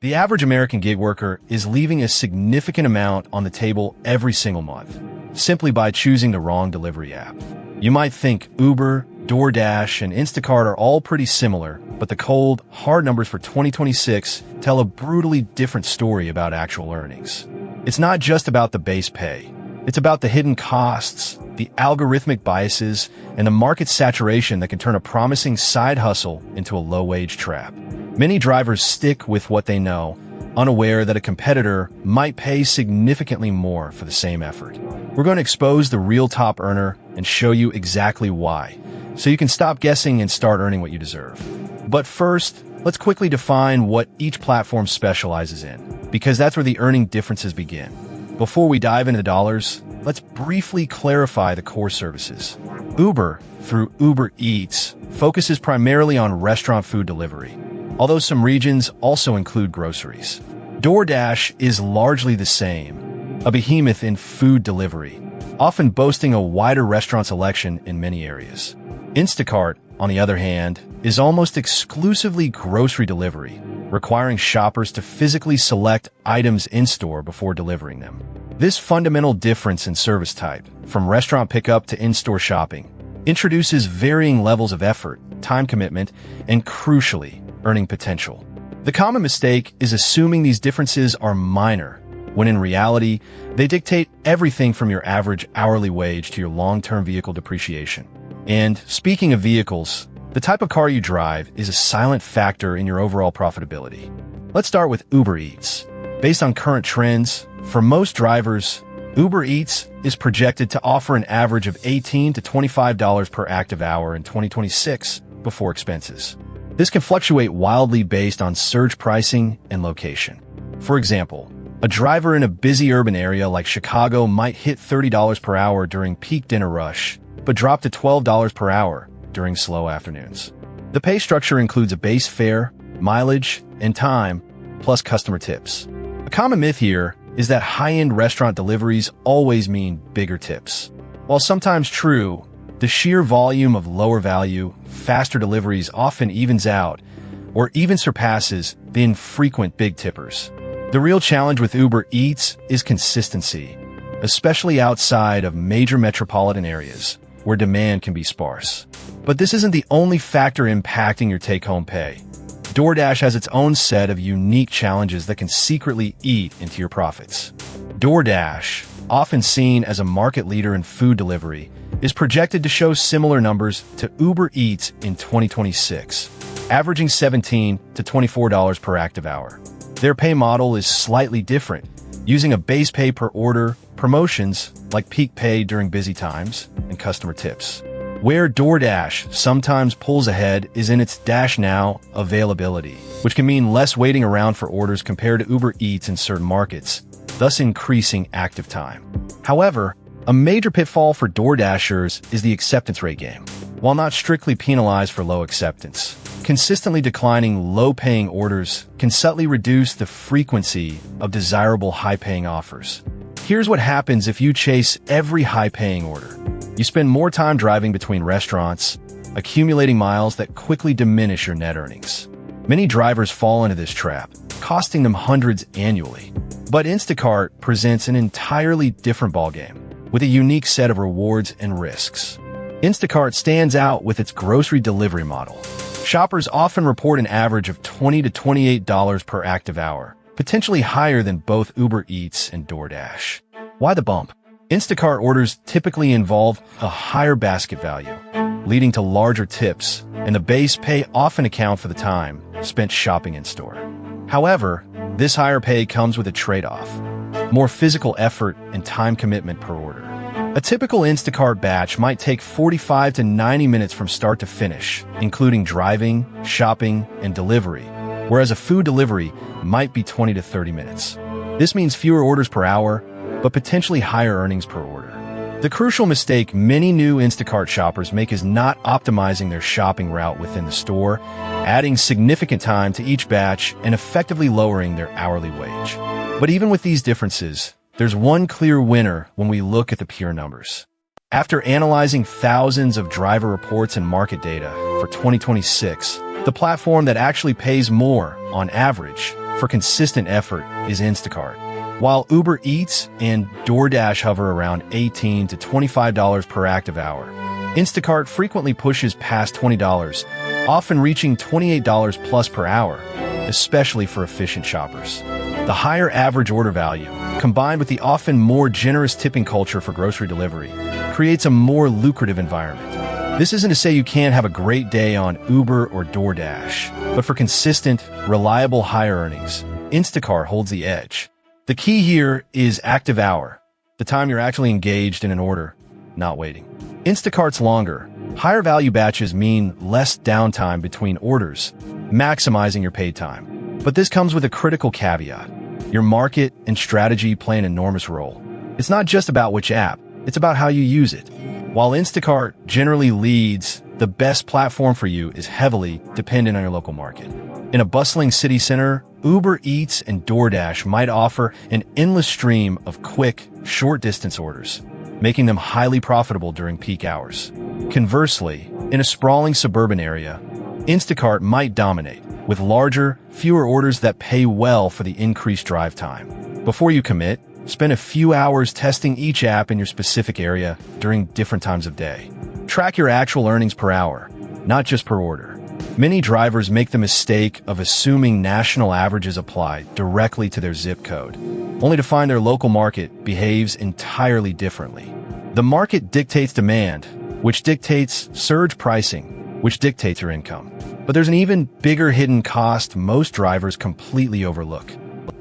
The average American gig worker is leaving a significant amount on the table every single month, simply by choosing the wrong delivery app. You might think Uber, DoorDash, and Instacart are all pretty similar, but the cold, hard numbers for 2026 tell a brutally different story about actual earnings. It's not just about the base pay. It's about the hidden costs, the algorithmic biases, and the market saturation that can turn a promising side hustle into a low-wage trap. Many drivers stick with what they know, unaware that a competitor might pay significantly more for the same effort. We're going to expose the real top earner and show you exactly why, so you can stop guessing and start earning what you deserve. But first, let's quickly define what each platform specializes in, because that's where the earning differences begin. Before we dive into the dollars, let's briefly clarify the core services. Uber, through Uber Eats, focuses primarily on restaurant food delivery, although some regions also include groceries. DoorDash is largely the same, a behemoth in food delivery, often boasting a wider restaurant selection in many areas. Instacart, on the other hand, is almost exclusively grocery delivery, requiring shoppers to physically select items in-store before delivering them. This fundamental difference in service type, from restaurant pickup to in-store shopping, introduces varying levels of effort, time commitment, and crucially, earning potential. The common mistake is assuming these differences are minor, when in reality, they dictate everything from your average hourly wage to your long-term vehicle depreciation. And speaking of vehicles, the type of car you drive is a silent factor in your overall profitability. Let's start with Uber Eats. Based on current trends, for most drivers, Uber Eats is projected to offer an average of $18 to $25 per active hour in 2026 before expenses. This can fluctuate wildly based on surge pricing and location. For example, a driver in a busy urban area like Chicago might hit $30 per hour during peak dinner rush, but drop to $12 per hour during slow afternoons. The pay structure includes a base fare, mileage, and time, plus customer tips. A common myth here is that high-end restaurant deliveries always mean bigger tips. While sometimes true, the sheer volume of lower value, faster deliveries often evens out or even surpasses the infrequent big tippers. The real challenge with Uber Eats is consistency, especially outside of major metropolitan areas where demand can be sparse. But this isn't the only factor impacting your take-home pay. DoorDash has its own set of unique challenges that can secretly eat into your profits. DoorDash, often seen as a market leader in food delivery, is projected to show similar numbers to Uber Eats in 2026, averaging $17 to $24 per active hour. Their pay model is slightly different, using a base pay per order, promotions like peak pay during busy times, and customer tips. Where DoorDash sometimes pulls ahead is in its Dash Now availability, which can mean less waiting around for orders compared to Uber Eats in certain markets, thus increasing active time. However, a major pitfall for DoorDashers is the acceptance rate game. While not strictly penalized for low acceptance, consistently declining low-paying orders can subtly reduce the frequency of desirable high-paying offers. Here's what happens if you chase every high-paying order. You spend more time driving between restaurants, accumulating miles that quickly diminish your net earnings. Many drivers fall into this trap, costing them hundreds annually. But Instacart presents an entirely different ballgame, with a unique set of rewards and risks. Instacart stands out with its grocery delivery model. Shoppers often report an average of $20 to $28 per active hour, potentially higher than both Uber Eats and DoorDash. Why the bump? Instacart orders typically involve a higher basket value, leading to larger tips, and the base pay often account for the time spent shopping in-store. However, this higher pay comes with a trade-off: more physical effort and time commitment per order. A typical Instacart batch might take 45 to 90 minutes from start to finish, including driving, shopping, and delivery, whereas a food delivery might be 20 to 30 minutes. This means fewer orders per hour, but potentially higher earnings per order. The crucial mistake many new Instacart shoppers make is not optimizing their shopping route within the store, adding significant time to each batch and effectively lowering their hourly wage. But even with these differences, there's one clear winner when we look at the pure numbers. After analyzing thousands of driver reports and market data for 2026, The platform that actually pays more, on average, for consistent effort is Instacart. While Uber Eats and DoorDash hover around $18 to $25 per active hour, Instacart frequently pushes past $20, often reaching $28 plus per hour, especially for efficient shoppers. The higher average order value, combined with the often more generous tipping culture for grocery delivery, creates a more lucrative environment. This isn't to say you can't have a great day on Uber or DoorDash, but for consistent, reliable higher earnings, Instacart holds the edge. The key here is active hour, the time you're actually engaged in an order, not waiting. Instacart's longer, higher value batches mean less downtime between orders, maximizing your paid time. But this comes with a critical caveat. Your market and strategy play an enormous role. It's not just about which app, it's about how you use it. While Instacart generally leads, the best platform for you is heavily dependent on your local market. In a bustling city center, Uber Eats and DoorDash might offer an endless stream of quick, short-distance orders, making them highly profitable during peak hours. Conversely, in a sprawling suburban area, Instacart might dominate, with larger, fewer orders that pay well for the increased drive time. Before you commit, spend a few hours testing each app in your specific area during different times of day. Track your actual earnings per hour, not just per order. Many drivers make the mistake of assuming national averages apply directly to their zip code, only to find their local market behaves entirely differently. The market dictates demand, which dictates surge pricing, which dictates your income. But there's an even bigger hidden cost most drivers completely overlook.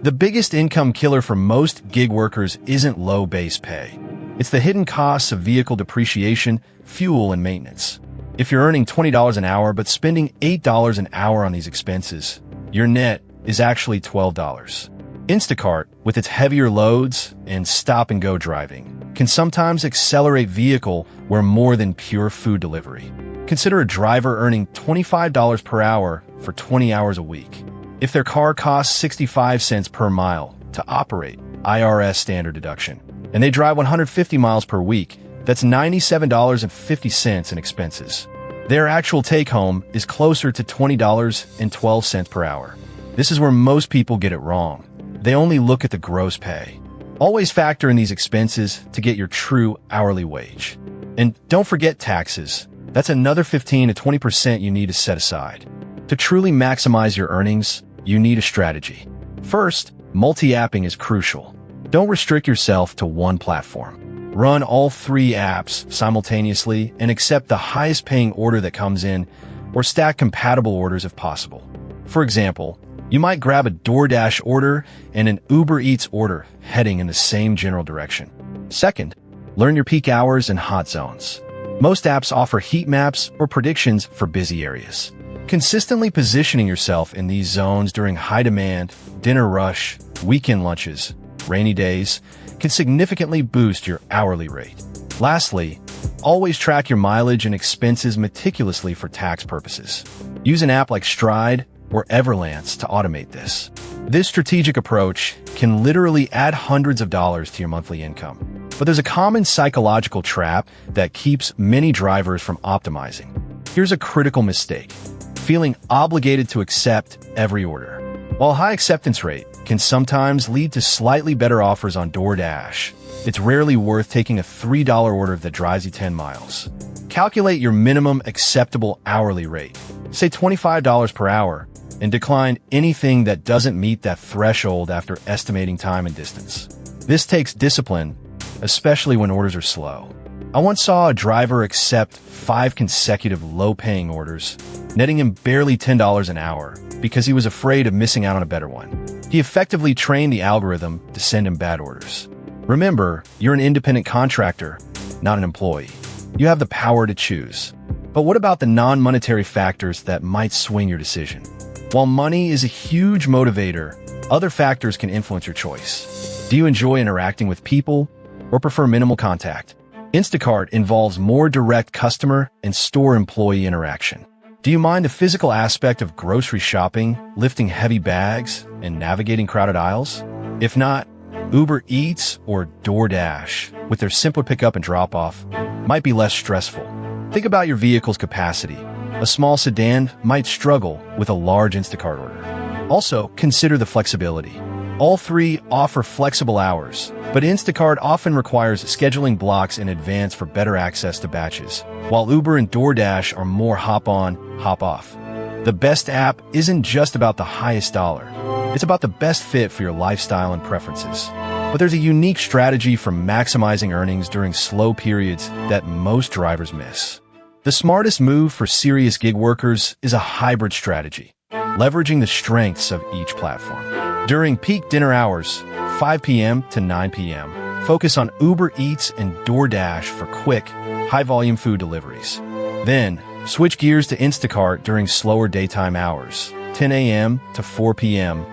The biggest income killer for most gig workers isn't low base pay. It's the hidden costs of vehicle depreciation, fuel, and maintenance. If you're earning $20 an hour but spending $8 an hour on these expenses, your net is actually $12. Instacart, with its heavier loads and stop-and-go driving, can sometimes accelerate vehicle wear more than pure food delivery. Consider a driver earning $25 per hour for 20 hours a week. If their car costs 65 cents per mile to operate, IRS standard deduction, and they drive 150 miles per week, that's $97.50 in expenses. Their actual take-home is closer to $20.12 per hour. This is where most people get it wrong. They only look at the gross pay. Always factor in these expenses to get your true hourly wage. And don't forget taxes. That's another 15 to 20% you need to set aside. To truly maximize your earnings, you need a strategy. First, multi-apping is crucial. Don't restrict yourself to one platform. Run all 3 apps simultaneously and accept the highest paying order that comes in, or stack compatible orders if possible. For example, you might grab a DoorDash order and an Uber Eats order heading in the same general direction. Second, learn your peak hours and hot zones. Most apps offer heat maps or predictions for busy areas. Consistently positioning yourself in these zones during high demand, dinner rush, weekend lunches, rainy days, can significantly boost your hourly rate. Lastly, always track your mileage and expenses meticulously for tax purposes. Use an app like Stride or Everlance to automate this. This strategic approach can literally add hundreds of dollars to your monthly income. But there's a common psychological trap that keeps many drivers from optimizing. Here's a critical mistake: feeling obligated to accept every order. While high acceptance rate can sometimes lead to slightly better offers on DoorDash, it's rarely worth taking a $3 order that drives you 10 miles. Calculate your minimum acceptable hourly rate, say $25 per hour, and decline anything that doesn't meet that threshold after estimating time and distance. This takes discipline, especially when orders are slow. I once saw a driver accept 5 consecutive low-paying orders, netting him barely $10 an hour because he was afraid of missing out on a better one. He effectively trained the algorithm to send him bad orders. Remember, you're an independent contractor, not an employee. You have the power to choose. But what about the non-monetary factors that might swing your decision? While money is a huge motivator, other factors can influence your choice. Do you enjoy interacting with people or prefer minimal contact? Instacart involves more direct customer and store employee interaction. Do you mind the physical aspect of grocery shopping, lifting heavy bags, and navigating crowded aisles? If not, Uber Eats or DoorDash, with their simpler pickup and drop-off, might be less stressful. Think about your vehicle's capacity. A small sedan might struggle with a large Instacart order. Also, consider the flexibility. All three offer flexible hours, but Instacart often requires scheduling blocks in advance for better access to batches, while Uber and DoorDash are more hop-on, hop-off. The best app isn't just about the highest dollar. It's about the best fit for your lifestyle and preferences. But there's a unique strategy for maximizing earnings during slow periods that most drivers miss. The smartest move for serious gig workers is a hybrid strategy, leveraging the strengths of each platform. During peak dinner hours, 5 p.m. to 9 p.m., focus on Uber Eats and DoorDash for quick, high-volume food deliveries. Then, switch gears to Instacart during slower daytime hours, 10 a.m. to 4 p.m.,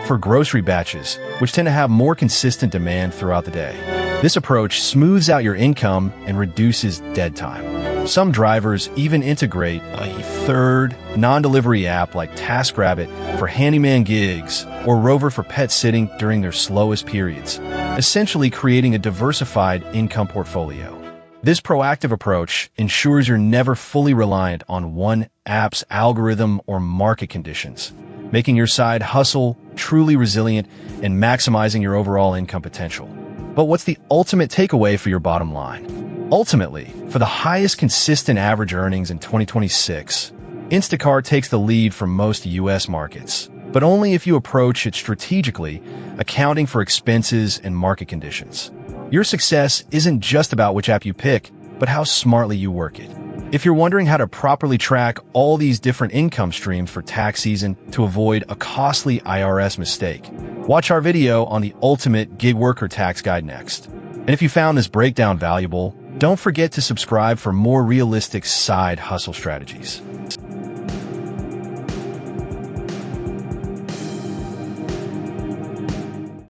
for grocery batches, which tend to have more consistent demand throughout the day. This approach smooths out your income and reduces dead time. Some drivers even integrate a third non-delivery app like TaskRabbit for handyman gigs or Rover for pet sitting during their slowest periods, essentially creating a diversified income portfolio. This proactive approach ensures you're never fully reliant on one app's algorithm or market conditions, making your side hustle truly resilient and maximizing your overall income potential. But what's the ultimate takeaway for your bottom line? Ultimately, for the highest consistent average earnings in 2026, Instacart takes the lead for most U.S. markets, but only if you approach it strategically, accounting for expenses and market conditions. Your success isn't just about which app you pick, but how smartly you work it. If you're wondering how to properly track all these different income streams for tax season to avoid a costly IRS mistake, watch our video on the ultimate gig worker tax guide next. And if you found this breakdown valuable, don't forget to subscribe for more realistic side hustle strategies.